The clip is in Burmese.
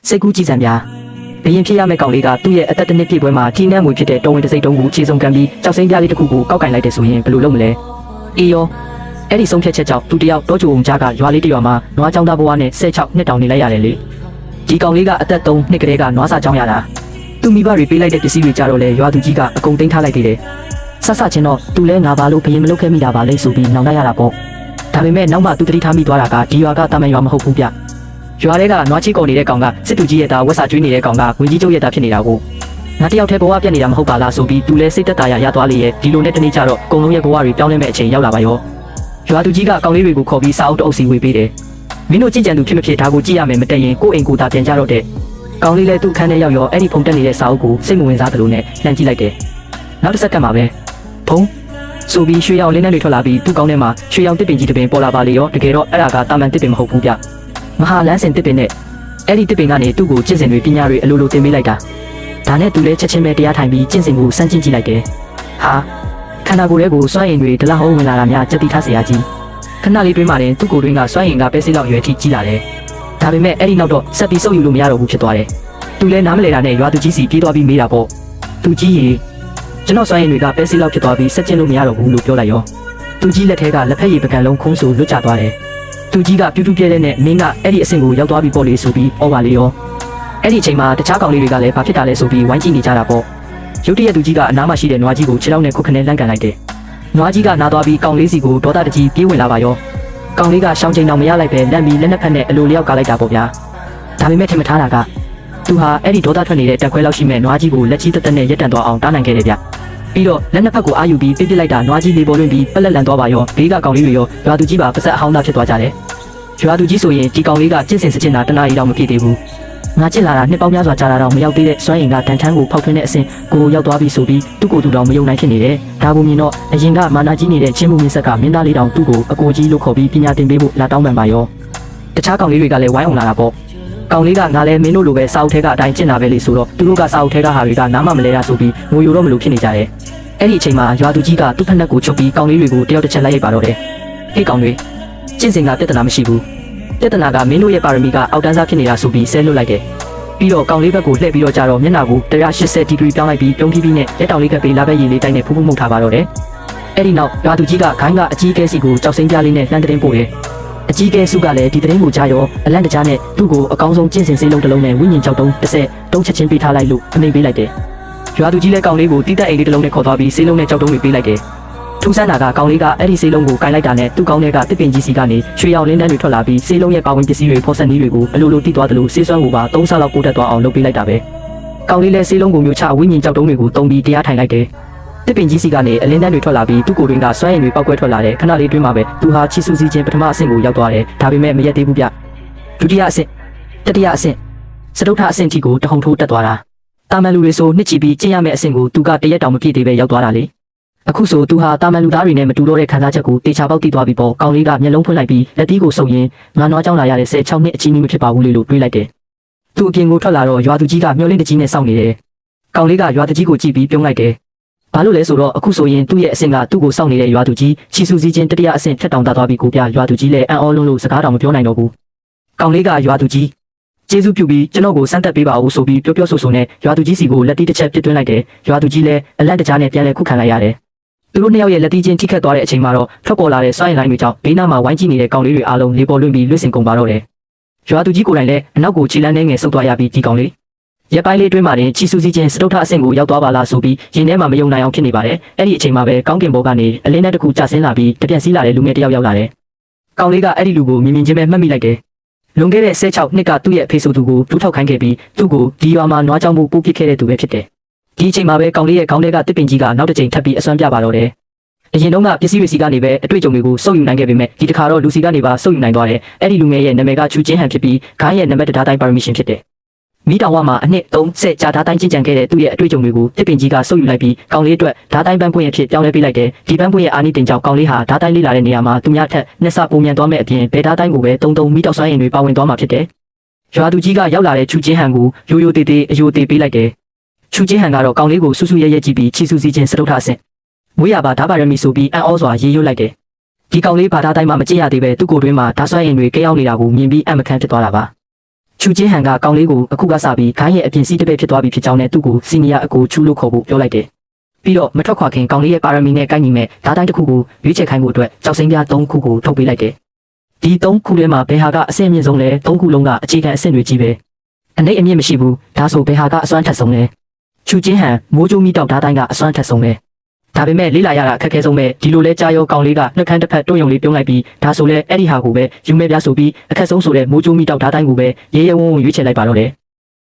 စိတ်ကူးကြည်စံများဘရင်ဖြစ်ရမယ့်ကောင်လေးကသူ့ရဲ့အသက်တစ်နှစ်ပြည့်ပွဲမှာကြီးနှံ့မှုဖြစ်တဲ့တော်ဝင်တစိမ့်တုံးကိုခြေစုံကန်ပြီးကြောက်စိမ့်ပြားလေးတစ်ခုကိုကောက်ကန်လိုက်တယ်ဆိုရင်ဘယ်လိုလုပ်မလဲအေးရောအဲ့ဒီဆုံးဖြတ်ချက်ကြောင့်သူတယောက်တောချိုအောင်ကြားကရွာလေးတစ်ရွာမှာနွားချောင်းသားဘဝနဲ့16နှစ်တောင်နေလိုက်ရတယ်လေဒီကောင်လေးကအသက်3နှစ်ကလေးကနွားစာချောင်းရတာသူမိဘတွေပေးလိုက်တဲ့ပစ္စည်းတွေကြတော့လေရွာသူကြီးကအကုန်သိမ်းထားလိုက်သေးတယ်ဆက်ဆက်ချင်းတော့သူလဲငါဘာလို့ဘရင်မလုပ်ခဲ့မိတာပါလဲဆိုပြီးနောင်တရတာပေါ့ဒါပေမဲ့နောက်မှသူတတိထားမိသွားတာကဒီရွာကတာမန်ရွာမဟုတ်ဘူးဗျရွာထဲကနွားချီကုန်နေတဲ့ကောင်ကစစ်သူကြီးရဲ့သားဝက်စာကျွေးနေတဲ့ကောင်ကဝင်ကြီးကျုပ်ရဲ့သားဖြစ်နေတာကိုငါတယောက်တည်းဘဝပြတ်နေတာမဟုတ်ပါလားဆိုပြီးသူလဲစိတ်သက်သာရသွားလေရဲ့ဒီလိုနဲ့တနေ့ကျတော့အကုန်လုံးရဲ့ဘဝတွေပြောင်းလဲမဲ့အချိန်ရောက်လာပါရောရွာသူကြီးကကောင်လေးတွေကိုခေါ်ပြီးစာအုပ်တအုပ်စီဝေပေးတယ်မင်းတို့ကြင်ကြံသူဖြစ်မဖြစ်ဒါကိုကြည့်ရမယ်မတက်ရင်ကိုယ့်အိမ်ကိုယ်သာပြန်ကြတော့တဲ့ကောင်လေးလဲသူ့ခန်းထဲရောက်ရောအဲ့ဒီဖုန်တက်နေတဲ့စာအုပ်ကိုစိတ်မဝင်စားသလိုနဲ့လှမ်းကြည့်လိုက်တယ်နောက်တစ်စက္ကန့်မှာပဲဖုံးဆိုပြီးရွှေရောင်လင်းနှန်းတွေထွက်လာပြီးသူ့ကောင်းထဲမှာရွှေရောင်တစ်ပင်ကြီးတစ်ပင်ပေါ်လာပါလေရောတကယ်တော့အဲ့ဒါကတာမန်တစ်ပင်မဟုတ်ဘူးဗျမဟာလန်းစင်တစ်ပင်နဲ့အဲ့ဒီတစ်ပင်ကနေသူ့ကိုကျင့်စဉ်တွေပညာတွေအလိုလိုသင်ပေးလိုက်တာဒါနဲ့သူလည်းချက်ချင်းပဲတရားထိုင်ပြီးကျင့်စဉ်ကိုစမ်းကျင်ကြည့်လိုက်တယ်ဟာခန္ဓာကိုယ်ရဲ့ကိုစွမ်းရည်တွေဒလဟောဝင်လာတာများစက်တိထားเสียကြီးခဏလေးတွင်းမှလည်းသူ့ကိုယ်တွင်းကစွမ်းရည်ကပဲစိလောက်ရွယ်ထိကြီးလာတယ်ဒါပေမဲ့အဲ့ဒီနောက်တော့ဆက်ပြီးစုပ်ယူလို့မရတော့ဘူးဖြစ်သွားတယ်သူလည်းနားမလဲတာနဲ့ရွာသူကြီးစီပြေးသွားပြီးမေးတာပေါ့သူကြီးရေကျွန်တော်စွမ်းရည်တွေကပဲစိလောက်ဖြစ်သွားပြီးဆက်ကျင်လို့မရတော့ဘူးလို့ပြောလိုက်ရောသူကြီးလက်ထဲကလက်ဖက်ရည်ပကံလုံးခုံးဆိုလွတ်ကျသွားတယ်သူကြီးကပြူးပြူးပြဲတဲ့နဲ့မင်းကအဲ့ဒီအဆင့်ကိုရောက်သွားပြီပေါ့လေဆိုပြီးဩပါလေရောအဲ့ဒီအချိန်မှာတခြားကောင်လေးတွေကလည်းဘာဖြစ်တာလဲဆိုပြီးဝိုင်းကြည့်နေကြတာပေါ့ရုတ်တရက်သူကြီးကအနားမှာရှိတဲ့နွားကြီးကိုခြေထောက်နဲ့ခုတ်ခနဲလန့်ကန်လိုက်တယ်နွားကြီးကနားသွားပြီးကောင်လေးစီကိုဒေါသတကြီးပြေးဝင်လာပါရောကောင်လေးကရှောင်းချိန်တော့မရလိုက်ပဲလန့်ပြီးလက်နှစ်ဖက်နဲ့အလိုလျောက်ကလိုက်တာပေါ့ဗျာဒါပေမဲ့ထင်မထားတာကသူဟာအဲ့ဒီဒေါသထွက်နေတဲ့တက်ခွဲလောက်ရှိမဲ့နွားကြီးကိုလက်ကြီးတက်တက်နဲ့ရက်တန်သွားအောင်တားနိုင်ခဲ့တယ်ဗျပြီးတော့လက်နှစ်ဖက်ကိုအာယူပြီးပြစ်လိုက်တာနွားကြီးလေးပေါ်လွင်ပြီးပက်လက်လန်သွားပါရောဘေးကကောင်လေးတွေရောရွာသူကြီးပါပစက်အဟောင်းသားဖြစ်သွားကြတယ်ရွာသူကြီးဆိုရင်ဒီကောင်လေးကကျင့်စဉ်စကျင်တာတနားရီတော့မဖြစ်သေးဘူးငါကျင့်လာတာနှစ်ပေါင်းများစွာကြာလာတော့မရောက်သေးတဲ့စွမ်းရည်ကတန်ထန်းကိုဖောက်ထွင်းတဲ့အဆင့်ကိုရောက်သွားပြီဆိုပြီးသူ့ကိုယ်သူတော်မယုံနိုင်ဖြစ်နေတယ်ဒါကိုမြင်တော့အရင်ကမာနာကြီးနေတဲ့ချင်းမှုမြင့်ဆက်ကမင်းသားလေးတောင်သူ့ကိုအကိုကြီးလို့ခေါ်ပြီးပညာသင်ပေးဖို့လာတောင်းပန်ပါရောတခြားကောင်လေးတွေကလည်းဝိုင်းအောင်လာတာပေါ့ကောင်လေးကငါလည်းမင်းတို့လိုပဲစာအုပ်ထဲကအတိုင်းကျင့်တာပဲလေဆိုတော့သူတို့ကစာအုပ်ထဲကဟာတွေကနားမမလဲတာဆိုပြီးငိုယိုတော့မလို့ဖြစ်နေကြတယ်အဲ့ဒီအချိန်မှာရွာသူကြီးကသူ့ဖက်နှက်ကိုချုပ်ပြီးကောင်လေးတွေကိုတယောက်တစ်ချက်လိုက်ရိုက်ပါတော့တယ်ဟေးကောင်တွေကျင့်စဉ်ကပြဿနာမရှိဘူးပြဿနာကမင်းတို့ရဲ့ပါရမီကအောက်တန်းစားဖြစ်နေတာဆိုပြီးဆဲလွတ်လိုက်တယ်ပြီးတော့ကောင်လေးဘက်ကိုလှည့်ပြီးတော့ကြာတော့မျက်နှာကို180ဒီဂရီပြောင်းလိုက်ပြီးပြုံးပြီးနဲ့လက်တောင်လေးကပ်ပြီးလာဘက်ရည်လေးတိုင်းနဲ့ဖူးဖူးမှုတ်ထားပါတော့တယ်အဲ့ဒီနောက်ရွာသူကြီးကခိုင်းကအကြီးကဲစီကိုကြောက်စိမ့်ပြားလေးနဲ့လှမ်းတဲ့ပို့တယ်အကြီးကဲစုကလည်းဒီတဲ့ကိုကြားရောအလန့်တကြားနဲ့သူ့ကိုအကောင်းဆုံးကျင့်စဉ်စေးလုံးတစ်လုံးနဲ့ဝိညာဉ်ကြောက်တုံး30တုံးချက်ချင်းပေးထားလိုက်လို့အမိန့်ပေးလိုက်တယ်ရွာသူကြီးလည်းကောင်လေးကိုတိတက်အိမ်လေးတစ်လုံးနဲ့ခေါ်သွားပြီးစေးလုံးနဲ့ကြောက်တုံးတွေပေးလိုက်တယ်ထူးဆန်းတာကကောင်လေးကအဲ့ဒီစေးလုံးကိုကင်လိုက်တာနဲ့သူ့ကောင်းတဲ့ကတစ်ပင်ကြီးစီကနေရွှေရောင်လင်းတန်းတွေထွက်လာပြီးစေးလုံးရဲ့ပါဝင်ပစ္စည်းတွေဖော်ဆက်နည်းတွေကိုအလိုလိုတိသွားတယ်လို့စေးစွမ်းကိုပါ3ဆလောက်ပို့တက်သွားအောင်လုပ်ပေးလိုက်တာပဲကောင်လေးလည်းစေးလုံးကိုမျိုးချဝိညာဉ်ကြောက်တုံးတွေကိုတုံးပြီးတရားထိုင်လိုက်တယ်တစ်ပင်ကြီးစီကနေအလင်းတန်းတွေထွက်လာပြီးသူ့ကိုယ်တွင်ကစွမ်းရည်တွေပောက်ကွဲထွက်လာတယ်ခဏလေးတွင်းမှာပဲသူဟာချီဆူစီချင်းပထမအဆင့်ကိုရောက်သွားတယ်ဒါပေမဲ့မရက်သေးဘူးဗျဒုတိယအဆင့်တတိယအဆင့်စတုထအဆင့်ထိကိုတဟုန်ထိုးတက်သွားတာတာမန်လူတွေဆိုနှစ်ချီပြီးကျင့်ရမယ့်အဆင့်ကိုသူကတရက်တောင်မပြည့်သေးပဲရောက်သွားတာလေအခုဆိုသူဟာတာမန်လူသားတွေနဲ့မတူတော့တဲ့ခံစားချက်ကိုတေချာပေါက်သိသွားပြီးပေါ့ကောင်လေးကမျက်လုံးဖွင့်လိုက်ပြီးလက်သီးကိုဆုပ်ရင်းငါနွားကြောင်းလာရတဲ့16နှစ်အချင်းကြီးမဖြစ်ပါဘူးလေလို့တွေးလိုက်တယ်သူအပြင်ကိုထွက်လာတော့ရွာသူကြီးကမျောလင်းတကြီးနဲ့စောင့်နေတယ်ကောင်လေးကရွာသူကြီးကိုကြည့်ပြီးပြုံးလိုက်တယ်ဘာလို့လဲဆိုတော့အခုဆိုရင်သူ့ရဲ့အဆင့်ကသူ့ကိုစောင့်နေတဲ့ရွာသူကြီးချီဆူစီချင်းတတိယအဆင့်ဖြတ်တောင်သွားပြီးကိုပြရွာသူကြီးလည်းအံ့ဩလုံးလို့စကားတောင်မပြောနိုင်တော့ဘူးကောင်လေးကရွာသူကြီးကျေးဇူးပြုပြီးကျွန်တော်ကိုစမ်းသပ်ပေးပါဦးဆိုပြီးပြောဆိုနဲ့ရွာသူကြီးစီကိုလက်တီးတစ်ချက်ပစ်သွင်းလိုက်တယ်ရွာသူကြီးလည်းအလန့်တကြားနဲ့ပြန်လဲခုခံလိုက်ရတယ်သူတို့နှစ်ယောက်ရဲ့လက်တီးချင်းထိခတ်သွားတဲ့အချိန်မှာတော့ထွက်ပေါ်လာတဲ့စွမ်းရည်လိုင်းတွေကြောင့်ဘေးနားမှာဝိုင်းကြည့်နေတဲ့ကောင်လေးတွေအားလုံးလေးပေါ်လွင့်ပြီးလွတ်စင်ကုန်ပါတော့တယ်ရွာသူကြီးကိုယ်တိုင်လည်းအနောက်ကိုခြေလမ်းနဲ့ငယ်ဆုပ်သွားရပြီးဒီကောင်လေးရက်ပိုင်းလေးတွင်းမှာတင်ချီဆူစီချင်းစတုထအဆင့်ကိုရောက်သွားပါလားဆိုပြီးရင်ထဲမှာမယုံနိုင်အောင်ဖြစ်နေပါတယ်အဲ့ဒီအချိန်မှာပဲကောင်းကင်ဘုံကနေအလင်းနဲ့တခုကျဆင်းလာပြီးတပြက်စီးလာတဲ့လူငယ်တစ်ယောက်ရောက်လာတယ်ကောင်လေးကအဲ့ဒီလူကိုမြင်ချင်းပဲမှတ်မိလိုက်တယ်လွန်ခဲ့တဲ့16နှစ်ကသူ့ရဲ့အဖေဆိုသူကိုဒူးထောက်ခိုင်းခဲ့ပြီးသူ့ကိုဒီရွာမှာနွားကြောင်းမှုပို့ပစ်ခဲ့တဲ့သူပဲဖြစ်တယ်ဒီအချိန်မှာပဲကောင်လေးရဲ့ခေါင်းထဲကတစ်ပင်ကြီးကနောက်တစ်ချိန်ထပ်ပြီးအစွမ်းပြပါတော့တယ်အရင်တုန်းကပစ္စည်းတွေစီကနေပဲအတွေ့အကြုံတွေကိုစုပ်ယူနိုင်ခဲ့ပေမဲ့ဒီတစ်ခါတော့လူစီကနေပါစုပ်ယူနိုင်သွားတယ်အဲ့ဒီလူငယ်ရဲ့နာမည်ကချူချင်းဟန်ဖြစ်ပြီးဂိုင်းရဲ့နံပါတ်1ဓာတ်တိုင်းပါရမီရှင်ဖြစ်တယ်မိတောင်ဝမှာအနှစ်30ကြာဓာတ်တိုင်းကျင့်ကြံခဲ့တဲ့သူ့ရဲ့အတွေ့အကြုံတွေကိုတစ်ပင်ကြီးကစုပ်ယူလိုက်ပြီးကောင်လေးအတွက်ဓာတ်တိုင်းပန်းပွင့်အဖြစ်ပြောင်းလဲပေးလိုက်တယ်ဒီပန်းပွင့်ရဲ့အာနိသင်ကြောင့်ကောင်လေးဟာဓာတ်တိုင်းလေးလာတဲ့နေရာမှာသူများထက်နှစ်ဆပိုမြန်သွားမဲ့အပြင်ဘယ်ဓာတ်တိုင်းကိုပဲတုံမိတောက်စွမ်းရင်တွေပါဝင်သွားမှာဖြစ်တယ်ရွာသူကြီးကရောက်လာတဲ့ချူချင်းဟန်ကိုရိုးရိုးသေးသေးအယိုသေးပေးလိုက်တယ်ချူချင်းဟန်ကတော့ကောင်လေးကိုဆူဆူရဲရဲကြည့်ပြီးချီဆူစီချင်းစတုထအဆင့်မွေးရပါဓာပါရမီဆိုပြီးအံ့ဩစွာရေရွတ်လိုက်တယ်ဒီကောင်လေးဘာဓာတိုင်းမှမကြည့်ရသေးပဲသူ့ကိုယ်တွင်းမှာဓာတ်စွမ်းရင်တွေကြောက်နေတာကိုမြင်ပြီးအံ့မခန်းဖြစ်သွားတာပါချ ချူချင်းဟန်ကကောင်လေးကိုအခုကစပြီးခိုင်းရဲ့အပြင်စီးတစ်ပဲဖြစ်သွားပြီဖြစ်ကြောင်းနဲ့သူ့ကိုစီနီယာအကိုချူလို့ခေါ်ဖို့ပြောလိုက်တယ်ပြီးတော့မထွက်ခွာခင်ကောင်လေးရဲ့ပါရမီနဲ့ကိုက်ညီမဲ့ဓာတ်တိုင်းတစ်ခုကိုရွေးချယ်ခိုင်းဖို့အတွက်ကြောက်စိမ်းပြား3ခုကိုထုတ်ပေးလိုက်တယ်ဒီ3ခုထဲမှာဘယ်ဟာကအဆင့်မြင့်ဆုံးလဲ3ခုလုံးကအခြေခံအဆင့်တွေကြီးပဲအနှိမ့်အမြင့်မရှိဘူးဒါဆိုဘယ်ဟာကအစွမ်းထက်ဆုံးလဲချူချင်းဟန်မိုးကြိုးမိတောက်ဓာတ်တိုင်းကအစွမ်းထက်ဆုံးပဲဒါပေမဲ့လေးလာရတာအခက်ခဲဆုံးပဲဒီလိုလဲကြားရောကောင်လေးကနှက်ခမ်းတစ်ဖက်တွုံယုံလေးပြုံးလိုက်ပြီးဒါဆိုလဲအဲ့ဒီဟာကိုပဲယူမဲ့ပြဆိုပြီးအခက်ဆုံးဆိုတဲ့မိုးကြိုးမိတောက်ဓာတ်တိုင်းကိုပဲရေးရဲဝုန်းဝုန်းရွေးချယ်လိုက်ပါတော့တယ်